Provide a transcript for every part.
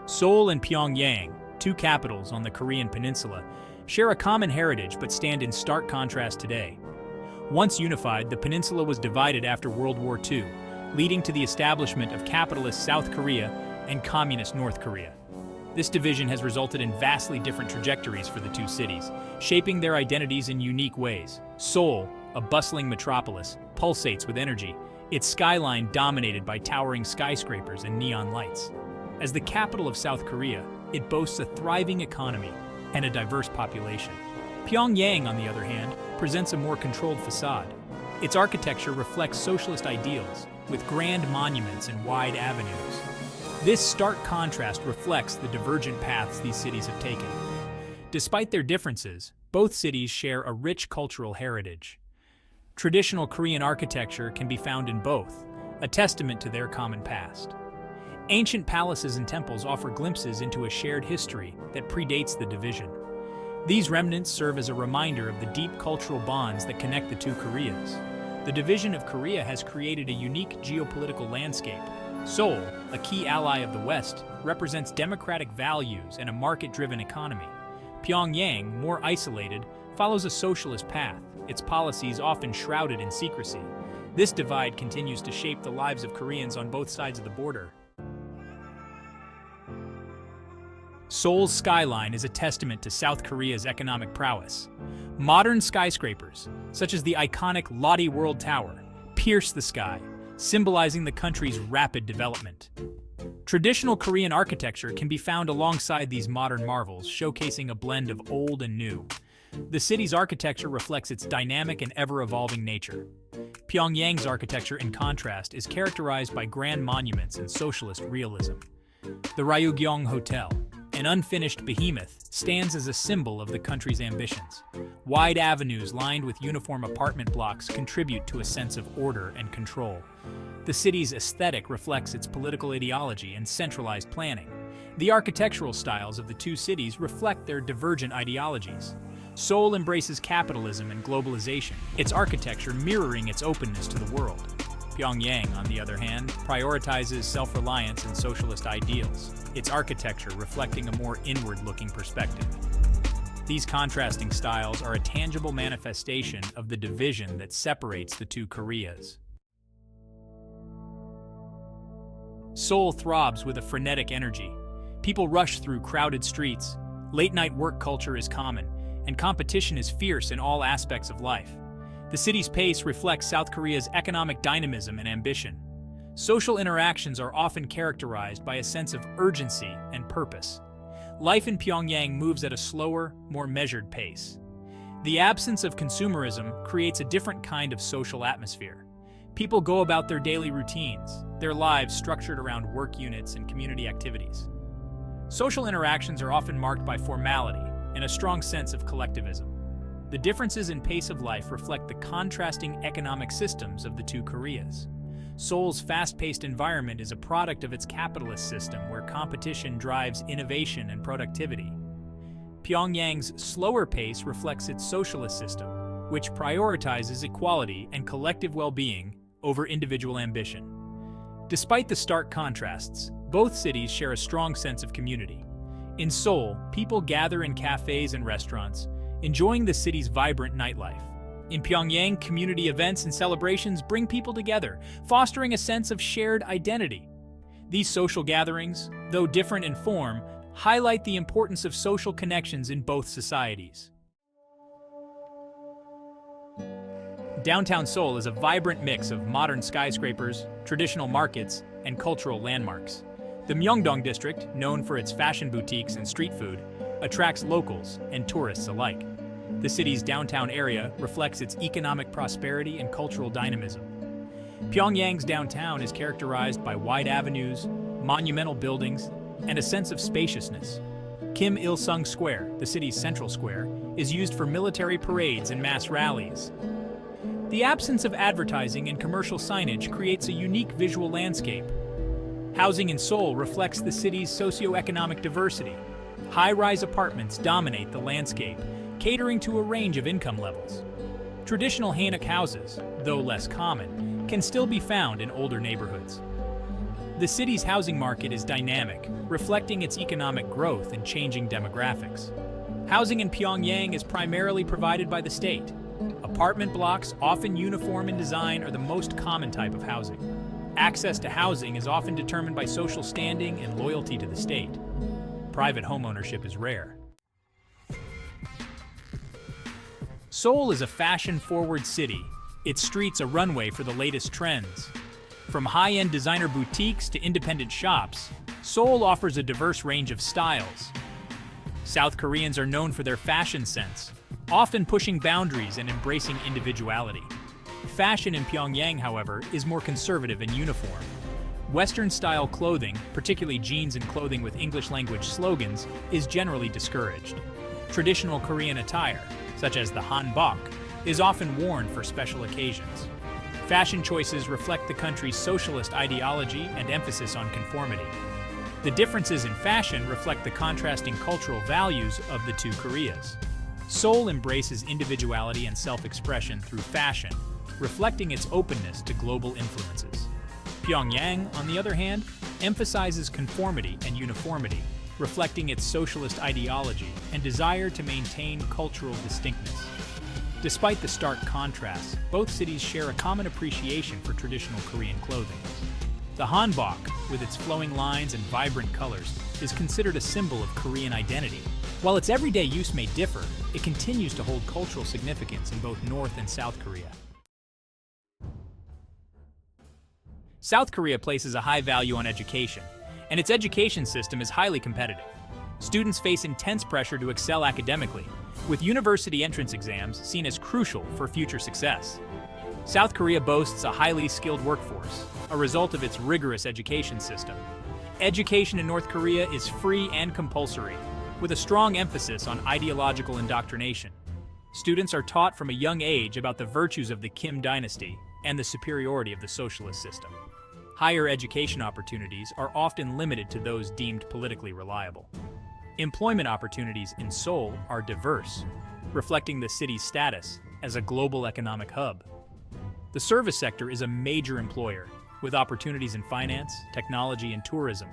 Seoul and Pyongyang, two capitals on the Korean peninsula, share a common heritage but stand in stark contrast today. Once unified, the peninsula was divided after World War II, leading to the establishment of capitalist South Korea and communist North Korea. This division has resulted in vastly different trajectories for the two cities, shaping their identities in unique ways. Seoul, a bustling metropolis, pulsates with energy, its skyline dominated by towering skyscrapers and neon lights. As the capital of South Korea, it boasts a thriving economy and a diverse population. Pyongyang, on the other hand, presents a more controlled facade. Its architecture reflects socialist ideals, with grand monuments and wide avenues. This stark contrast reflects the divergent paths these cities have taken. Despite their differences, both cities share a rich cultural heritage. Traditional Korean architecture can be found in both, a testament to their common past. Ancient palaces and temples offer glimpses into a shared history that predates the division. These remnants serve as a reminder of the deep cultural bonds that connect the two Koreas. The division of Korea has created a unique geopolitical landscape. Seoul, a key ally of the West, represents democratic values and a market-driven economy. Pyongyang, more isolated, follows a socialist path, its policies often shrouded in secrecy. This divide continues to shape the lives of Koreans on both sides of the border. Seoul's skyline is a testament to South Korea's economic prowess. Modern skyscrapers, such as the iconic Lotte World Tower, pierce the sky, symbolizing the country's rapid development. Traditional Korean architecture can be found alongside these modern marvels, showcasing a blend of old and new. The city's architecture reflects its dynamic and ever-evolving nature. Pyongyang's architecture, in contrast, is characterized by grand monuments and socialist realism. The Ryugyong Hotel, an unfinished behemoth, stands as a symbol of the country's ambitions. Wide avenues lined with uniform apartment blocks contribute to a sense of order and control. The city's aesthetic reflects its political ideology and centralized planning. The architectural styles of the two cities reflect their divergent ideologies. Seoul embraces capitalism and globalization, its architecture mirroring its openness to the world. Pyongyang, on the other hand, prioritizes self-reliance and socialist ideals, its architecture reflecting a more inward-looking perspective. These contrasting styles are a tangible manifestation of the division that separates the two Koreas. Seoul throbs with a frenetic energy. People rush through crowded streets, late-night work culture is common, and competition is fierce in all aspects of life. The city's pace reflects South Korea's economic dynamism and ambition. Social interactions are often characterized by a sense of urgency and purpose. Life in Pyongyang moves at a slower, more measured pace. The absence of consumerism creates a different kind of social atmosphere. People go about their daily routines, their lives structured around work units and community activities. Social interactions are often marked by formality and a strong sense of collectivism. The differences in pace of life reflect the contrasting economic systems of the two Koreas. Seoul's fast-paced environment is a product of its capitalist system where competition drives innovation and productivity. Pyongyang's slower pace reflects its socialist system, which prioritizes equality and collective well-being over individual ambition. Despite the stark contrasts, both cities share a strong sense of community. In Seoul, people gather in cafes and restaurants, enjoying the city's vibrant nightlife. In Pyongyang, community events and celebrations bring people together, fostering a sense of shared identity. These social gatherings, though different in form, highlight the importance of social connections in both societies. Downtown Seoul is a vibrant mix of modern skyscrapers, traditional markets, and cultural landmarks. The Myeongdong district, known for its fashion boutiques and street food, attracts locals and tourists alike. The city's downtown area reflects its economic prosperity and cultural dynamism. Pyongyang's downtown is characterized by wide avenues, monumental buildings, and a sense of spaciousness. Kim Il-sung Square, the city's central square, is used for military parades and mass rallies. The absence of advertising and commercial signage creates a unique visual landscape. Housing in Seoul reflects the city's socioeconomic diversity. High-rise apartments dominate the landscape, catering to a range of income levels. Traditional hanok houses, though less common, can still be found in older neighborhoods. The city's housing market is dynamic, reflecting its economic growth and changing demographics. Housing in Pyongyang is primarily provided by the state. Apartment blocks, often uniform in design, are the most common type of housing. Access to housing is often determined by social standing and loyalty to the state. Private homeownership is rare. Seoul is a fashion-forward city, its streets a runway for the latest trends. From high-end designer boutiques to independent shops, Seoul offers a diverse range of styles. South Koreans are known for their fashion sense, often pushing boundaries and embracing individuality. Fashion in Pyongyang, however, is more conservative and uniform. Western-style clothing, particularly jeans and clothing with English-language slogans, is generally discouraged. Traditional Korean attire, such as the hanbok, is often worn for special occasions. Fashion choices reflect the country's socialist ideology and emphasis on conformity. The differences in fashion reflect the contrasting cultural values of the two Koreas. Seoul embraces individuality and self-expression through fashion, reflecting its openness to global influences. Pyongyang, on the other hand, emphasizes conformity and uniformity, reflecting its socialist ideology and desire to maintain cultural distinctness. Despite the stark contrasts, both cities share a common appreciation for traditional Korean clothing. The hanbok, with its flowing lines and vibrant colors, is considered a symbol of Korean identity. While its everyday use may differ, it continues to hold cultural significance in both North and South Korea. South Korea places a high value on education, and its education system is highly competitive. Students face intense pressure to excel academically, with university entrance exams seen as crucial for future success. South Korea boasts a highly skilled workforce, a result of its rigorous education system. Education in North Korea is free and compulsory, with a strong emphasis on ideological indoctrination. Students are taught from a young age about the virtues of the Kim dynasty and the superiority of the socialist system. Higher education opportunities are often limited to those deemed politically reliable. Employment opportunities in Seoul are diverse, reflecting the city's status as a global economic hub. The service sector is a major employer, with opportunities in finance, technology, and tourism.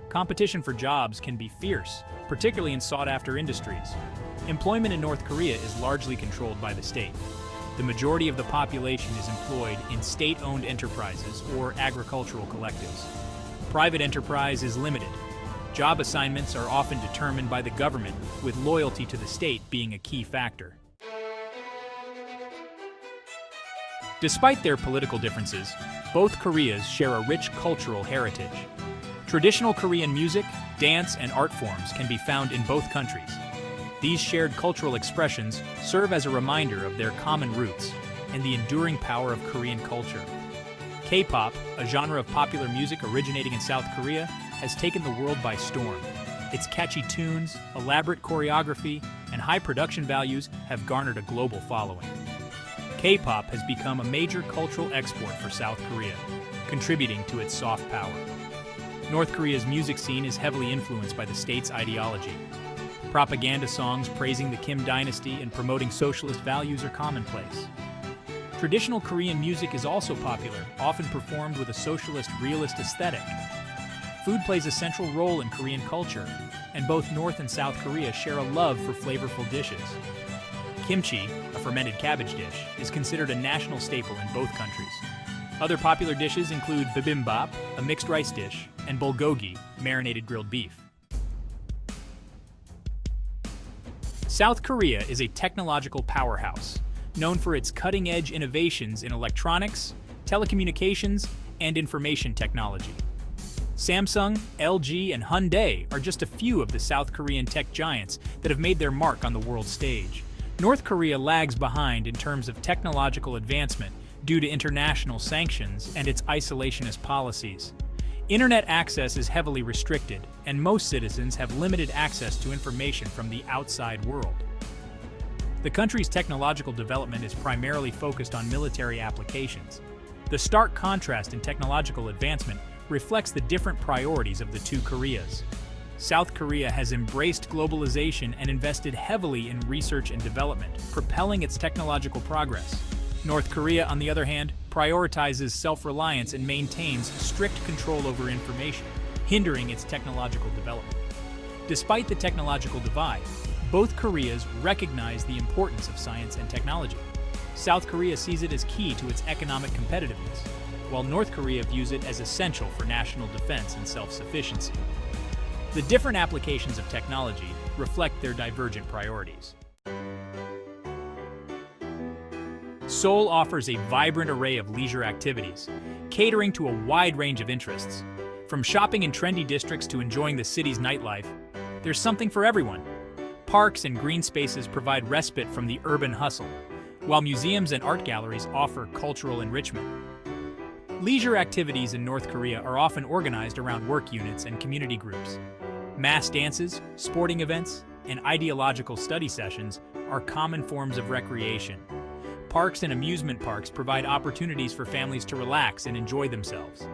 Competition for jobs can be fierce, particularly in sought-after industries. Employment in North Korea is largely controlled by the state. The majority of the population is employed in state-owned enterprises or agricultural collectives. Private enterprise is limited. Job assignments are often determined by the government, with loyalty to the state being a key factor. Despite their political differences, both Koreas share a rich cultural heritage. Traditional Korean music, dance, and art forms can be found in both countries. These shared cultural expressions serve as a reminder of their common roots and the enduring power of Korean culture. K-pop, a genre of popular music originating in South Korea, has taken the world by storm. Its catchy tunes, elaborate choreography, and high production values have garnered a global following. K-pop has become a major cultural export for South Korea, contributing to its soft power. North Korea's music scene is heavily influenced by the state's ideology. Propaganda songs praising the Kim dynasty and promoting socialist values are commonplace. Traditional Korean music is also popular, often performed with a socialist realist aesthetic. Food plays a central role in Korean culture, and both North and South Korea share a love for flavorful dishes. Kimchi, a fermented cabbage dish, is considered a national staple in both countries. Other popular dishes include bibimbap, a mixed rice dish, and bulgogi, marinated grilled beef. South Korea is a technological powerhouse, known for its cutting-edge innovations in electronics, telecommunications, and information technology. Samsung, LG, and Hyundai are just a few of the South Korean tech giants that have made their mark on the world stage. North Korea lags behind in terms of technological advancement due to international sanctions and its isolationist policies. Internet access is heavily restricted, and most citizens have limited access to information from the outside world. The country's technological development is primarily focused on military applications. The stark contrast in technological advancement reflects the different priorities of the two Koreas. South Korea has embraced globalization and invested heavily in research and development, propelling its technological progress. North Korea, on the other hand, prioritizes self-reliance and maintains strict control over information, hindering its technological development. Despite the technological divide, both Koreas recognize the importance of science and technology. South Korea sees it as key to its economic competitiveness, while North Korea views it as essential for national defense and self-sufficiency. The different applications of technology reflect their divergent priorities. Seoul offers a vibrant array of leisure activities, catering to a wide range of interests. From shopping in trendy districts to enjoying the city's nightlife, there's something for everyone. Parks and green spaces provide respite from the urban hustle, while museums and art galleries offer cultural enrichment. Leisure activities in North Korea are often organized around work units and community groups. Mass dances, sporting events, and ideological study sessions are common forms of recreation. Parks and amusement parks provide opportunities for families to relax and enjoy themselves.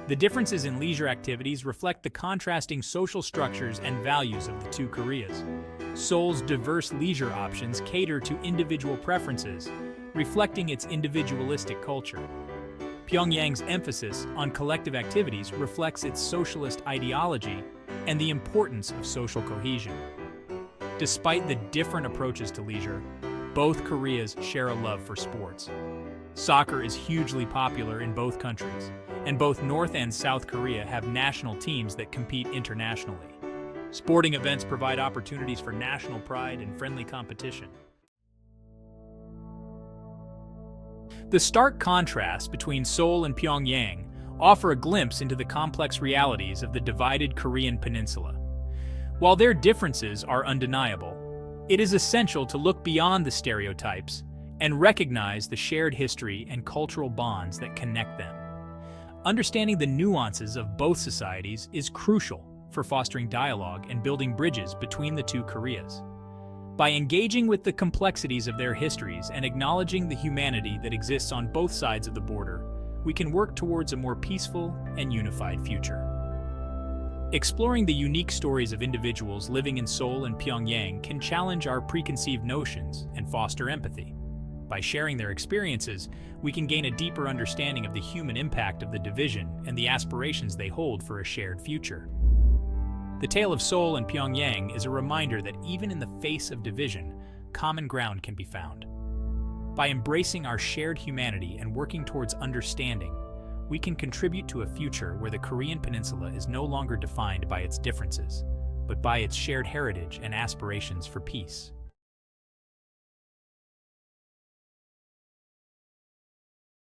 The differences in leisure activities reflect the contrasting social structures and values of the two Koreas. Seoul's diverse leisure options cater to individual preferences, reflecting its individualistic culture. Pyongyang's emphasis on collective activities reflects its socialist ideology and the importance of social cohesion. Despite the different approaches to leisure, both Koreas share a love for sports. Soccer is hugely popular in both countries, and both North and South Korea have national teams that compete internationally. Sporting events provide opportunities for national pride and friendly competition. The stark contrast between Seoul and Pyongyang offer a glimpse into the complex realities of the divided Korean peninsula. While their differences are undeniable, it is essential to look beyond the stereotypes and recognize the shared history and cultural bonds that connect them. Understanding the nuances of both societies is crucial for fostering dialogue and building bridges between the two Koreas. By engaging with the complexities of their histories and acknowledging the humanity that exists on both sides of the border, we can work towards a more peaceful and unified future. Exploring the unique stories of individuals living in Seoul and Pyongyang can challenge our preconceived notions and foster empathy. By sharing their experiences, we can gain a deeper understanding of the human impact of the division and the aspirations they hold for a shared future. The tale of Seoul and Pyongyang is a reminder that even in the face of division, common ground can be found. By embracing our shared humanity and working towards understanding, we can contribute to a future where the Korean Peninsula is no longer defined by its differences, but by its shared heritage and aspirations for peace.